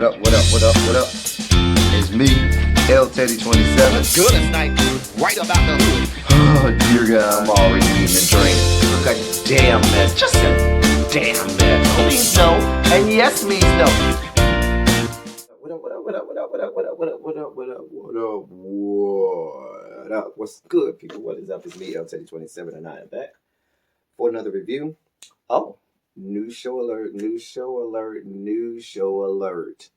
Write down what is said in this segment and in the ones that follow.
What up, what up, what up, what up? It's me, L Teddy 27. What's good tonight? Right about the hood. Oh, dear God, I'm already eating a drink. Look, a damn mess. Just a damn mess. No means no, and yes means no. What up, what up, what up, what up, what up, what up, what up, what up, what up, what up, what up? What's good, people? What is up? It's me, L Teddy 27, and I am back for another review. Oh, new show alert, new show alert, new show alert.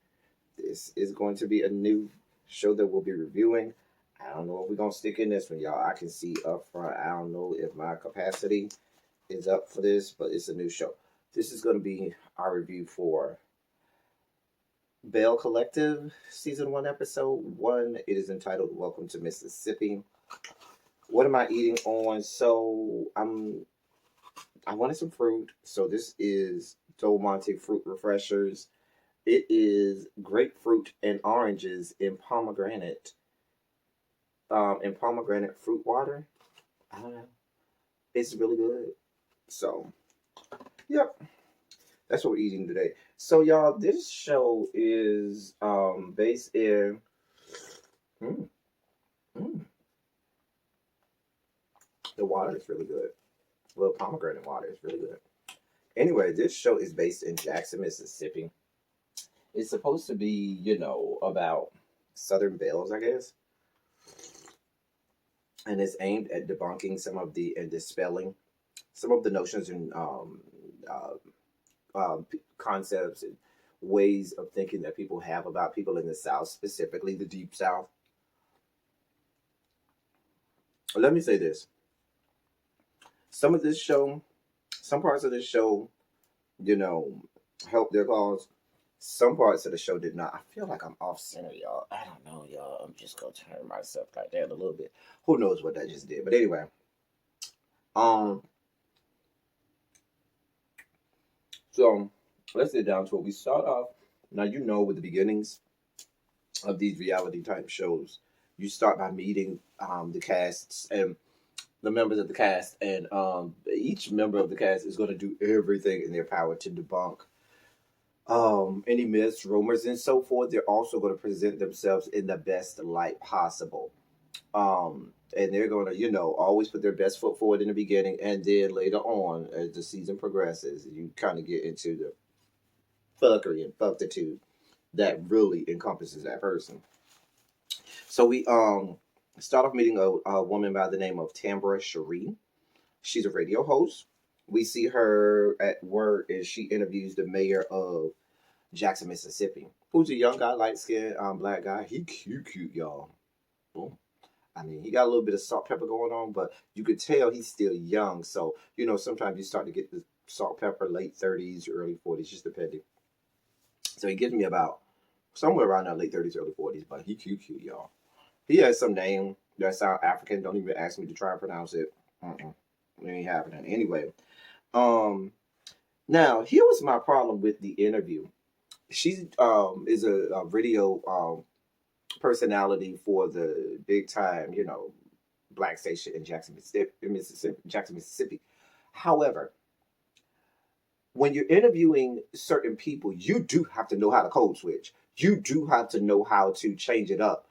This is going to be a new show that we'll be reviewing. I don't know if we're going to stick in this one, y'all. I can see up front. I don't know if my capacity is up for this, but it's a new show. This is going to be our review for Belle Collective, Season 1, Episode 1. It is entitled Welcome to Mississippi. What am I eating on? So, I wanted some fruit. So, this is Dole Monte Fruit Refreshers. It is grapefruit and oranges in pomegranate fruit water. I don't know. It's really good. So, yep. That's what we're eating today. So, y'all, this show is based in mm, mm. The water is really good. Well, pomegranate water is really good. Anyway, this show is based in Jackson, Mississippi. It's supposed to be, about Southern belles, I guess. And it's aimed at debunking and dispelling some of the notions and concepts and ways of thinking that people have about people in the South, specifically the Deep South. Let me say this. Some parts of this show, help their cause. Some parts of the show did not. I feel like I'm off center, y'all. I don't know, y'all. I'm just gonna turn myself like that a little bit. Who knows what that just did? But anyway, so let's get down to it. We start off now. With the beginnings of these reality type shows, you start by meeting the casts and the members of the cast, and each member of the cast is going to do everything in their power to debunk any myths, rumors, and so forth. They're also going to present themselves in the best light possible. And they're going to, always put their best foot forward in the beginning, and then later on, as the season progresses, you kind of get into the fuckery and fucktitude that really encompasses that person. So we start off meeting a woman by the name of Tambra Cherie. She's a radio host. We see her at work as she interviews the mayor of Jackson, Mississippi, who's a young guy, light-skinned black guy. He cute, y'all. Boom. I mean, he got a little bit of salt pepper going on, but you could tell he's still young. So, sometimes you start to get the salt pepper late 30s, early 40s, just depending. So he gives me about somewhere around that late 30s, early 40s, but he cute, y'all. He has some name that sound African. Don't even ask me to try and pronounce it. It ain't happening. Anyway, now here was my problem with the interview. She is a radio personality for the big time, black station in Jackson, Mississippi. However, when you're interviewing certain people, you do have to know how to code switch. You do have to know how to change it up.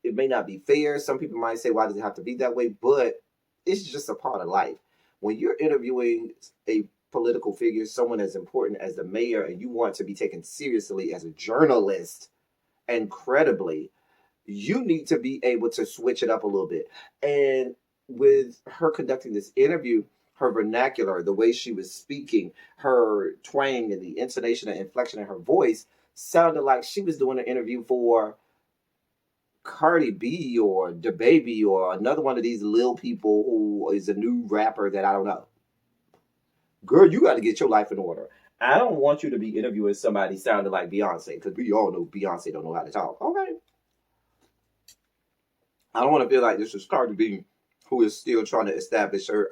It may not be fair. Some people might say, why does it have to be that way? But it's just a part of life. When you're interviewing a political figure, someone as important as the mayor, and you want to be taken seriously as a journalist and credibly, you need to be able to switch it up a little bit. And with her conducting this interview, her vernacular, the way she was speaking, her twang and the intonation and inflection in her voice sounded like she was doing an interview for Cardi B or DaBaby or another one of these little people who is a new rapper that I don't know. Girl, you got to get your life in order. I don't want you to be interviewing somebody sounding like Beyonce, because we all know Beyonce don't know how to talk. Okay. I don't want to feel like this is Cardi B, who is still trying to establish her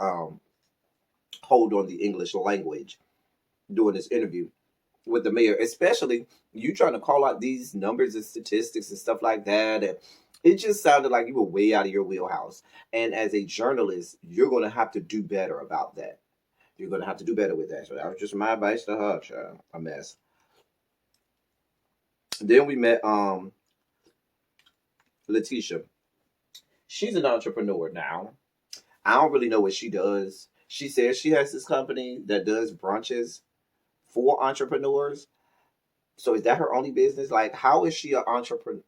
hold on the English language doing this interview with the mayor, especially you trying to call out these numbers and statistics and stuff like that. And it just sounded like you were way out of your wheelhouse. And as a journalist, you're going to have to do better about that. You're going to have to do better with that. So that was just my advice to her, child. A mess. Then we met Letitia. She's an entrepreneur now. I don't really know what she does. She says she has this company that does brunches for entrepreneurs. So is that her only business? Like, how is she an entrepreneur?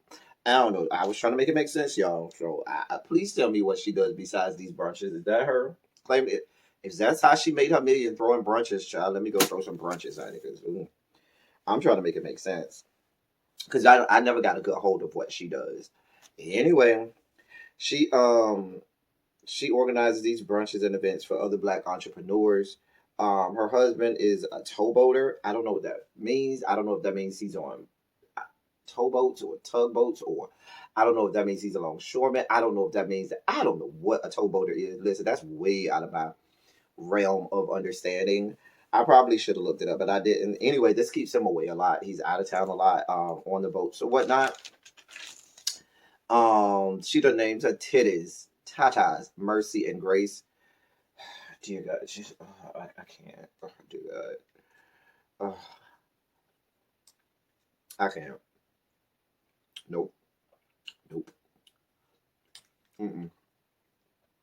I don't know. I was trying to make it make sense, y'all. So please tell me what she does besides these brunches. Is that her claim it? If that's how she made her million throwing brunches, child, let me go throw some brunches on it. Because I'm trying to make it make sense. Because I never got a good hold of what she does. Anyway, she she organizes these brunches and events for other Black entrepreneurs. Her husband is a towboater. I don't know what that means. I don't know if that means he's on towboats or tugboats, or I don't know if that means he's a longshoreman. I don't know if that means that I don't know what a towboater is. Listen, that's way out of my realm of understanding. I probably should have looked it up, but I didn't. Anyway, this keeps him away a lot. He's out of town a lot, on the boats or whatnot. She done names her titties, tatas, Mercy and Grace. Dear God, I can't. Oh, dear God, oh, I can't. Nope, nope.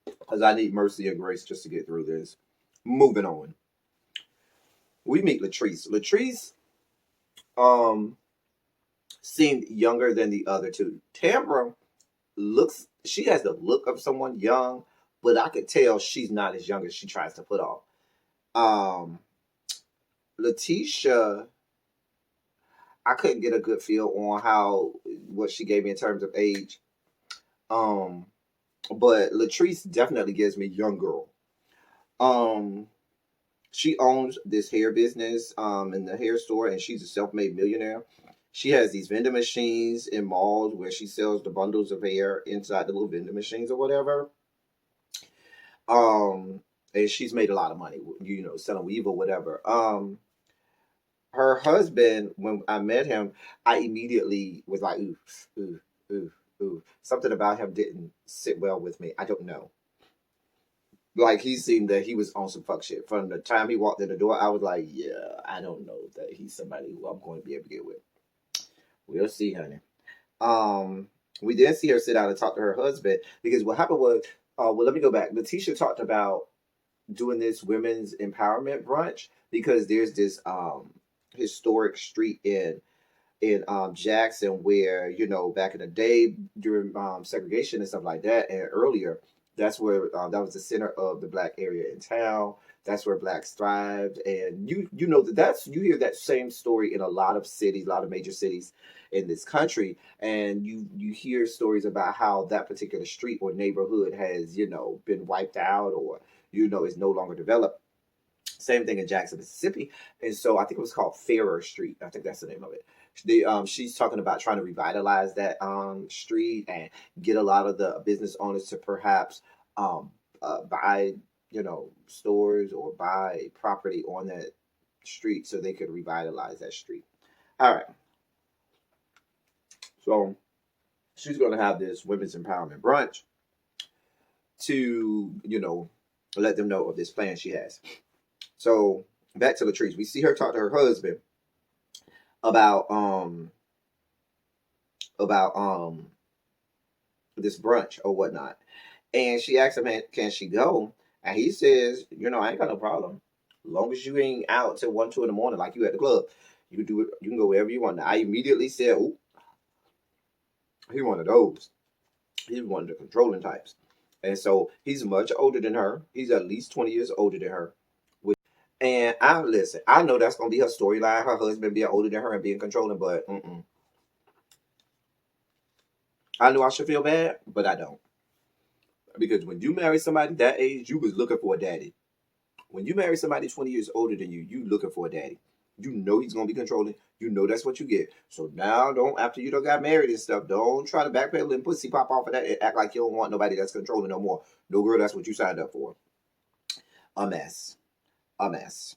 Because I need mercy and grace just to get through this. Moving on, we meet Latrice. Latrice, um, seemed younger than the other two. Tambra looks. She has the look of someone young, but I could tell she's not as young as she tries to put off. Um, Letitia, I couldn't get a good feel on how what she gave me in terms of age. Um, but Latrice definitely gives me young girl. Um, she owns this hair business in the hair store, and she's a self-made millionaire. She has these vending machines in malls where she sells the bundles of hair inside the little vending machines or whatever. Um, and she's made a lot of money, selling weave or whatever. Her husband, when I met him, I immediately was like, ooh, ooh, ooh, ooh. Something about him didn't sit well with me. I don't know. Like, he seemed that he was on some fuck shit. From the time he walked in the door, I was like, yeah, I don't know that he's somebody who I'm going to be able to get with. We'll see, honey. Um, we did see her sit down and talk to her husband, because what happened was, well, let me go back. Letitia talked about doing this women's empowerment brunch because there's this historic street in Jackson where, back in the day during segregation and stuff like that, and earlier, that's where that was the center of the Black area in town. That's where Blacks thrived, and you know that's you hear that same story in a lot of cities, a lot of major cities in this country, and you hear stories about how that particular street or neighborhood has been wiped out, or is no longer developed. Same thing in Jackson, Mississippi. And so I think it was called Fairer Street. I think that's the name of it. She's talking about trying to revitalize that street and get a lot of the business owners to perhaps buy, stores or buy property on that street so they could revitalize that street. All right. So she's going to have this women's empowerment brunch to, let them know of this plan she has. So back to Latrice, we see her talk to her husband about about this brunch or whatnot, and she asks him, "Can she go?" And he says, "I ain't got no problem, as long as you ain't out till 1, 2 in the morning like you at the club. You can do it. You can go wherever you want." Now, I immediately said, "Ooh, he's one of those. He's one of the controlling types." And so he's much older than her. He's at least 20 years older than her. And I listen. I know that's gonna be her storyline. Her husband being older than her and being controlling, but I knew I should feel bad, but I don't, because when you marry somebody that age, you was looking for a daddy. When you marry somebody 20 years older than you looking for a daddy. You know he's gonna be controlling. You know that's what you get. So now, don't after you don't got married and stuff, don't try to backpedal and pussy pop off of that and act like you don't want nobody that's controlling no more. No, girl, that's what you signed up for. A mess. A mess.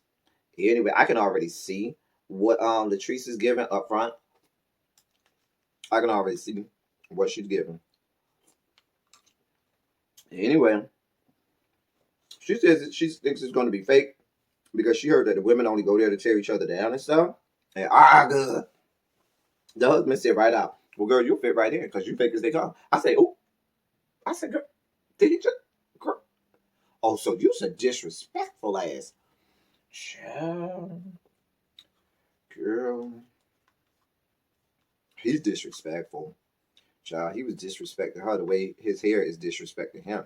Anyway, I can already see what Latrice is giving up front. I can already see what she's giving. Anyway, she says that she thinks it's going to be fake because she heard that the women only go there to tear each other down and stuff. And good. The husband said right out, well, girl, you fit right in because you fake as they come. I say, oh, I said, girl, did he just, girl? Oh, so you's a disrespectful ass. Child, girl, he's disrespectful. Child, he was disrespecting her the way his hair is disrespecting him.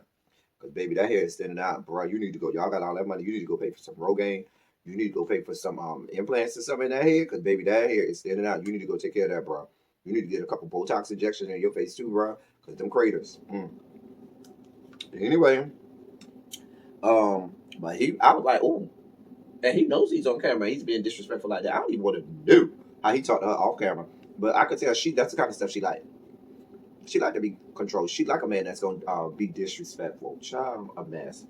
Because, baby, that hair is standing out. Bro, you need to go. Y'all got all that money. You need to go pay for some Rogaine. You need to go pay for some implants or something in that hair. Because, baby, that hair is standing out. You need to go take care of that, bro. You need to get a couple Botox injections in your face, too, bro. Because them craters. Anyway, but I was like, oh. And he knows he's on camera. He's being disrespectful like that. I don't even want to know how he talked to her off camera. But I could tell that's the kind of stuff she like. She like to be controlled. She like a man that's gonna be disrespectful. Child, a mess.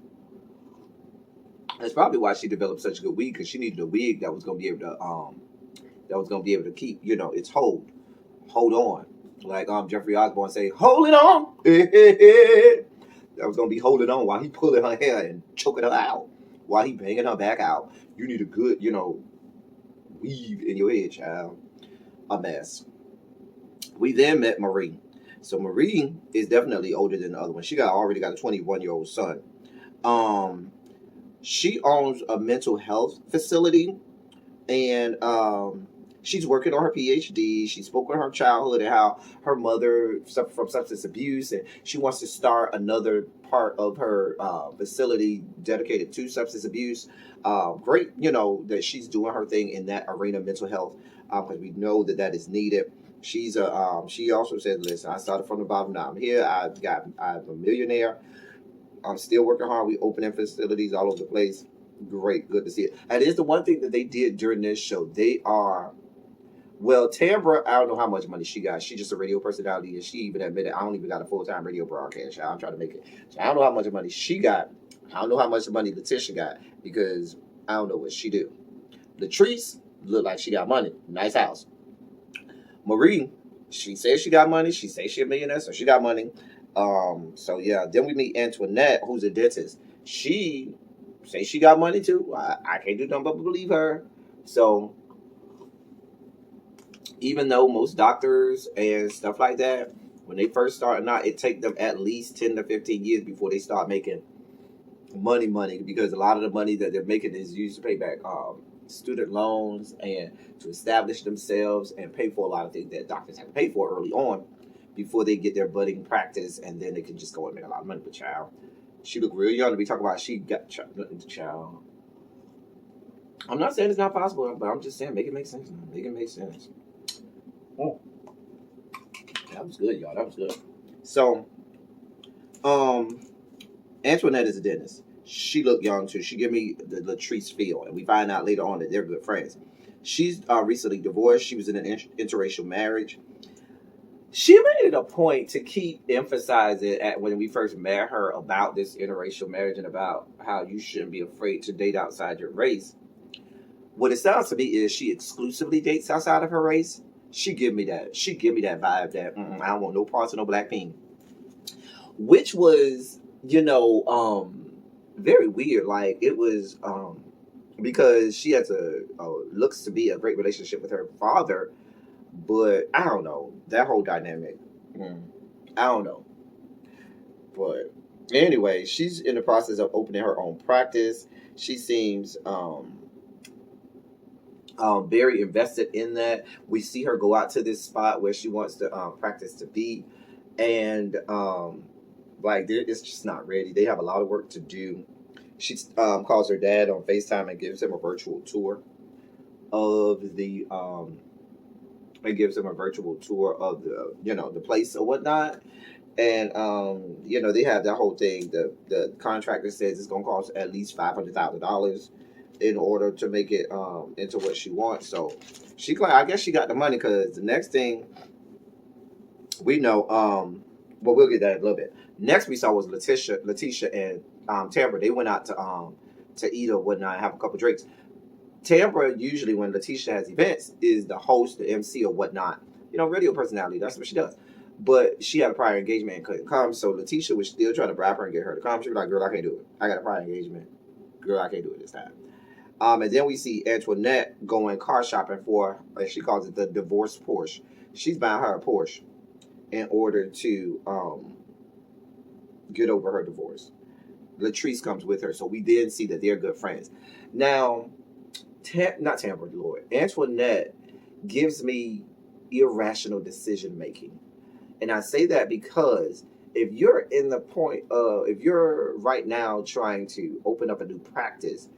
That's probably why she developed such a good wig, because she needed a wig that was gonna be able to keep, its hold on. Like Jeffrey Osborne say, hold it on. That was gonna be holding on while he pulling her hair and choking her out, while he banging her back out. You need a good, weave in your head, child. A mess. We then met Marie. So Marie is definitely older than the other one. She already got a 21-year-old son. She owns a mental health facility, and she's working on her PhD. She spoke on her childhood and how her mother suffered from substance abuse, and she wants to start another part of her facility dedicated to substance abuse. Great, that she's doing her thing in that arena, mental health, because we know that is needed. She also said, listen, I started from the bottom, now I'm here. I'm a millionaire. I'm still working hard. We opening facilities all over the place. Great, good to see it. And it's the one thing that they did during this show. They are, well, Tambra, I don't know how much money she got. She's just a radio personality, and she even admitted, I don't even got a full-time radio broadcast. I'm trying to make it. So I don't know how much money she got. I don't know how much money Letitia got, because I don't know what she do. Latrice looked like she got money. Nice house. Marie, she says she got money. She says she a millionaire, so she got money. So yeah. Then we meet Antoinette, who's a dentist. She says she got money too. I can't do nothing but believe her. So even though most doctors and stuff like that, when they first start out, it take them at least 10 to 15 years before they start making money, because a lot of the money that they're making is used to pay back student loans and to establish themselves and pay for a lot of things that doctors have to pay for early on before they get their budding practice, and then they can just go and make a lot of money. But child, she looked real young to be talking about she got child. I'm not saying it's not possible, but I'm just saying make it make sense. Make it make sense. Oh, that was good, y'all. That was good. So, Antoinette is a dentist. She looked young too. She gave me the Latrice feel, and we find out later on that they're good friends. She's recently divorced. She was in an interracial marriage. She made it a point to keep emphasizing when we first met her about this interracial marriage and about how you shouldn't be afraid to date outside your race. What it sounds to me is she exclusively dates outside of her race. She give me that. She give me that vibe that I don't want no parts of no black peen, which was very weird. Like it was because she has looks to be a great relationship with her father, but I don't know that whole dynamic. I don't know, but anyway, she's in the process of opening her own practice. She seems very invested in that. We see her go out to this spot where she wants to practice to be, and it's just not ready. They have a lot of work to do. She calls her dad on FaceTime and gives him a virtual tour of the the place or whatnot. And they have that whole thing. The contractor says it's gonna cost at least $500,000 in order to make it into what she wants. So I guess she got the money, because the next thing we know, well, we'll get that in a little bit. Next we saw was Letitia and Tambra. They went out to eat or whatnot and have a couple drinks. Tambra, usually when Letitia has events, is the host, the MC or whatnot. Radio personality, that's what she does. But she had a prior engagement and couldn't come, so Letitia was still trying to bribe her and get her to come. She was like, girl, I can't do it. I got a prior engagement. Girl, I can't do it this time. And then we see Antoinette going car shopping for, she calls it the divorce Porsche. she's buying her a Porsche in order to get over her divorce. Latrice comes with her, so we then see that they're good friends. Now, not Tamara Lloyd, Antoinette gives me irrational decision making. And I say that because if you're in the point of, if you're right now trying to open up a new practice,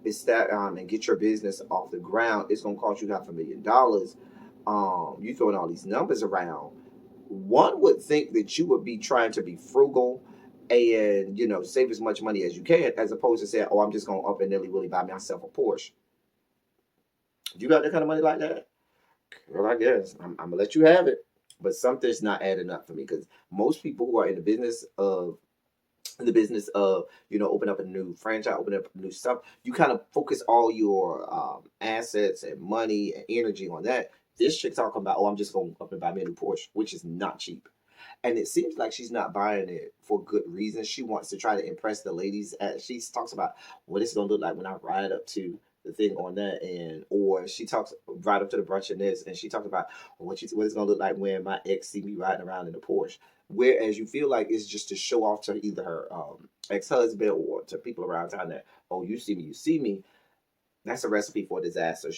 it's that and get your business off the ground, it's gonna cost you $500,000. You throwing all these numbers around. One would think that you would be trying to be frugal and save as much money as you can, as opposed to saying, "Oh, I'm just gonna up and nilly willy buy myself a Porsche." You got that kind of money like that? Well, I guess I'm gonna let you have it, but something's not adding up for me because most people who are in the business of open up a new franchise, open up new stuff, you kind of focus all your assets and money and energy on that. This chick's talking about, "Oh, I'm just going up and buy me a new Porsche," which is not cheap. And it seems like she's not buying it for good reason. She wants to try to impress the ladies. She talks about what it's going to look like when I ride up to the thing on that end, or she talks right up to the brunch in this, and she talks about what it's going to look like when my ex see me riding around in a Porsche. Whereas you feel like it's just to show off to either her ex-husband or to people around town that, "Oh, you see me, you see me." That's a recipe for disaster.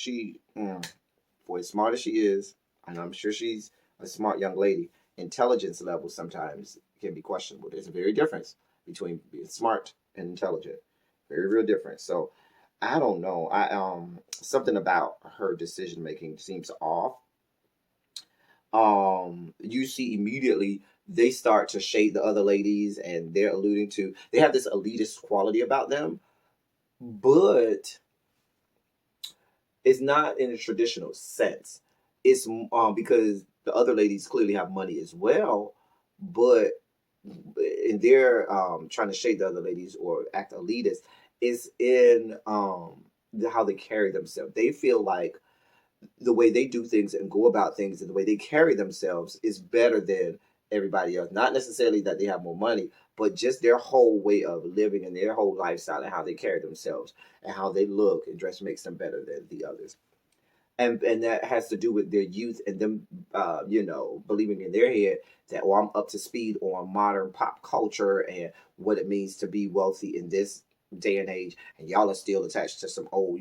For as smart as she is, and I'm sure she's a smart young lady, intelligence level sometimes can be questionable. There's a very difference between being smart and intelligent. Very real difference. So I don't know. Something about her decision making seems off. You see immediately they start to shade the other ladies, and they're alluding to they have this elitist quality about them, but it's not in a traditional sense. It's because the other ladies clearly have money as well, but and they're trying to shade the other ladies or act elitist. It's in how they carry themselves. They feel like the way they do things and go about things and the way they carry themselves is better than everybody else. Not necessarily that they have more money, but just their whole way of living and their whole lifestyle and how they carry themselves and how they look and dress makes them better than the others. And that has to do with their youth and them, believing in their head that, "Oh, I'm up to speed on modern pop culture and what it means to be wealthy in this day and age, and y'all are still attached to some old,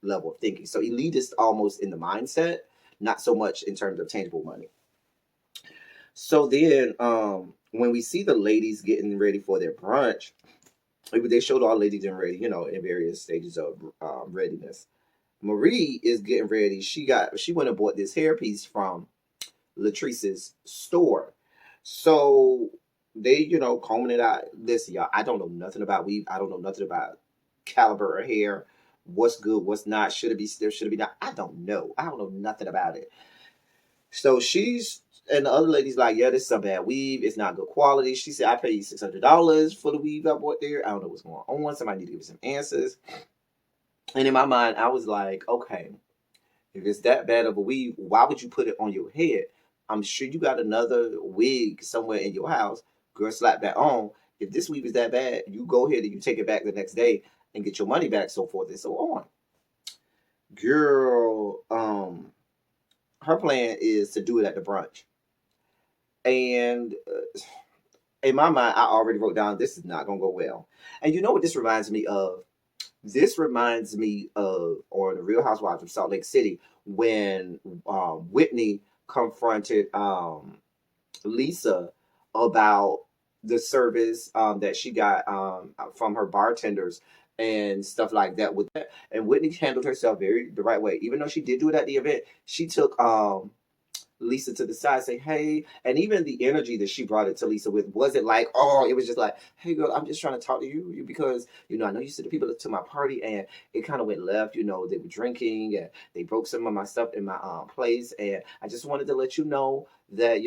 level of thinking." So elitist almost in the mindset, not so much in terms of tangible money. So then, when we see the ladies getting ready for their brunch, they showed all ladies getting ready, in various stages of readiness. Marie is getting ready. She went and bought this hairpiece from Latrice's store. So they, combing it out. Listen, y'all, I don't know nothing about weave. I don't know nothing about caliber of hair. What's good, what's not. Should it be stiff? Should it be not? I don't know. I don't know nothing about it. So and the other lady's like, "Yeah, this is some bad weave. It's not good quality." She said, "I paid $600 for the weave I bought there. I don't know what's going on. Somebody need to give me some answers." And in my mind, I was like, okay, if it's that bad of a weave, why would you put it on your head? I'm sure you got another wig somewhere in your house. Girl, slap that on. If this weave is that bad, you go ahead and you take it back the next day and get your money back, so forth and so on. Girl, her plan is to do it at the brunch. And in my mind, I already wrote down this is not going to go well. And you know what this reminds me of? This reminds me of on the Real Housewives of Salt Lake City when Whitney confronted Lisa about the service that she got from her bartenders and stuff like that. With that, and Whitney handled herself the right way. Even though she did do it at the event, she took Lisa to the side, say, "Hey," and even the energy that she brought it to Lisa with wasn't like, "Oh," it was just like, "Hey, girl, I'm just trying to talk to you because I know you said the people to my party and it kind of went left. They were drinking and they broke some of my stuff in my place, and I just wanted to let you know that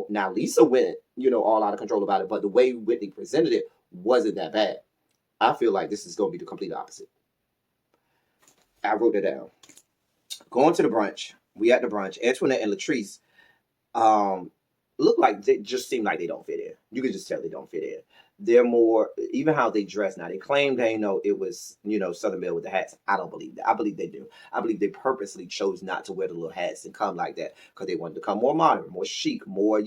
now Lisa went all out of control about it, but the way Whitney presented it wasn't that bad. I feel like this is going to be the complete opposite." I wrote it down. Going to the brunch. We at the brunch. Antoinette and Latrice look like they just seem like they don't fit in. You can just tell they don't fit in. They're more, even how they dress now. They claim they know it was, Southern Belle with the hats. I don't believe that. I believe they do. I believe they purposely chose not to wear the little hats and come like that because they wanted to come more modern, more chic, more,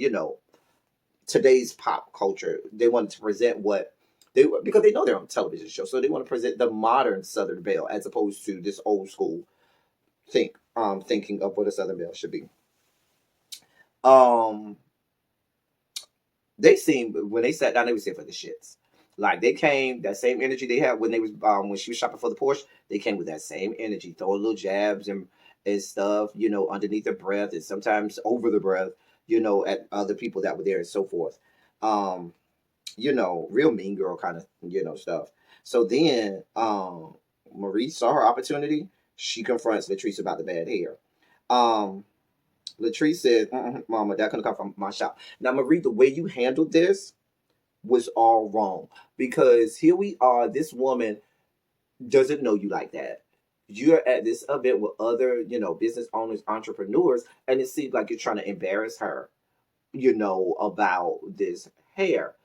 today's pop culture. They wanted to present what because they know they're on a television show, so they want to present the modern Southern Belle as opposed to this old school thinking of what a Southern Belle should be. Um, they seemed when they sat down, they was here for the shits. Like they came, that same energy they had when they was when she was shopping for the Porsche. They came with that same energy, throwing little jabs and stuff, underneath their breath and sometimes over the breath, at other people that were there and so forth. Um, real mean girl kind of, stuff. So then Marie saw her opportunity. She confronts Latrice about the bad hair. Um, Latrice said, "Mama, that couldn't come from my shop." Now, Marie, the way you handled this was all wrong because here we are. This woman doesn't know you like that. You're at this event with other, business owners, entrepreneurs, and it seems like you're trying to embarrass her, about this hair.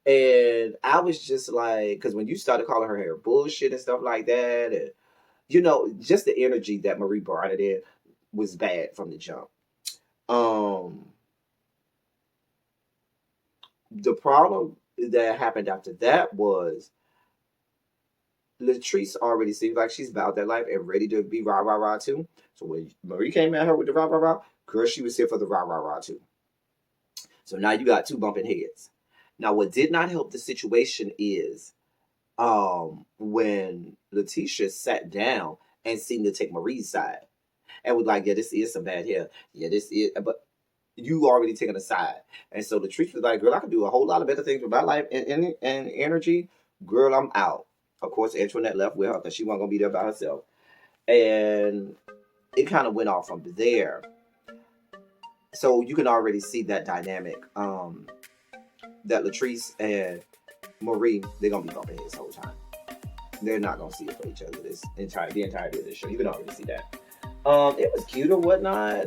And I was just like, because when you started calling her hair bullshit and stuff like that, and just the energy that Marie brought it in was bad from the jump. Um, the problem that happened after that was Latrice already seems like she's about that life and ready to be rah rah rah too. So when Marie came at her with the rah rah rah, girl, she was here for the rah rah rah too. So now you got two bumping heads. Now, what did not help the situation is when Letitia sat down and seemed to take Marie's side and was like, yeah, this is some bad hair. Yeah, this is, but you already taken a side. And so Latrice was like, girl, I can do a whole lot of better things with my life and energy. Girl, I'm out. Of course, Antoinette left with her because she wasn't going to be there by herself. And it kind of went off from there. So you can already see that dynamic. That Latrice and Marie, they're gonna be bumping heads the whole time. They're not gonna see it for each other the entirety of this show. You can already see that. It was cute or whatnot.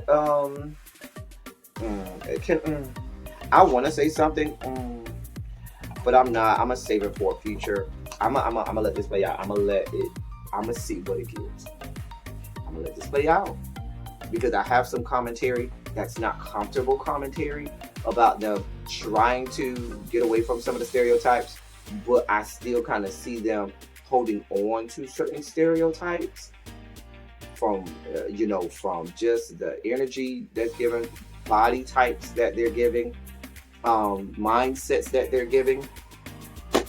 I want to say something, but I'm not. I'm gonna save it for a future. I'm gonna let this play out. I'm gonna see what it gives. I'm gonna let this play out because I have some commentary that's not comfortable commentary about them trying to get away from some of the stereotypes, but I still kind of see them holding on to certain stereotypes from just the energy that's given, body types that they're giving, mindsets that they're giving.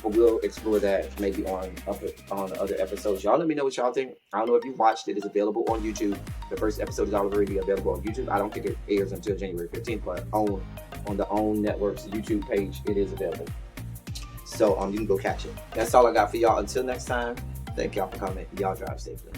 But we'll explore that maybe on other episodes. Y'all let me know what y'all think. I don't know if you watched it. It's available on YouTube. The first episode is already available on YouTube. I don't think it airs until January 15th, but on the OWN Network's YouTube page, it is available. So you can go catch it. That's all I got for y'all. Until next time, thank y'all for coming. Y'all drive safely.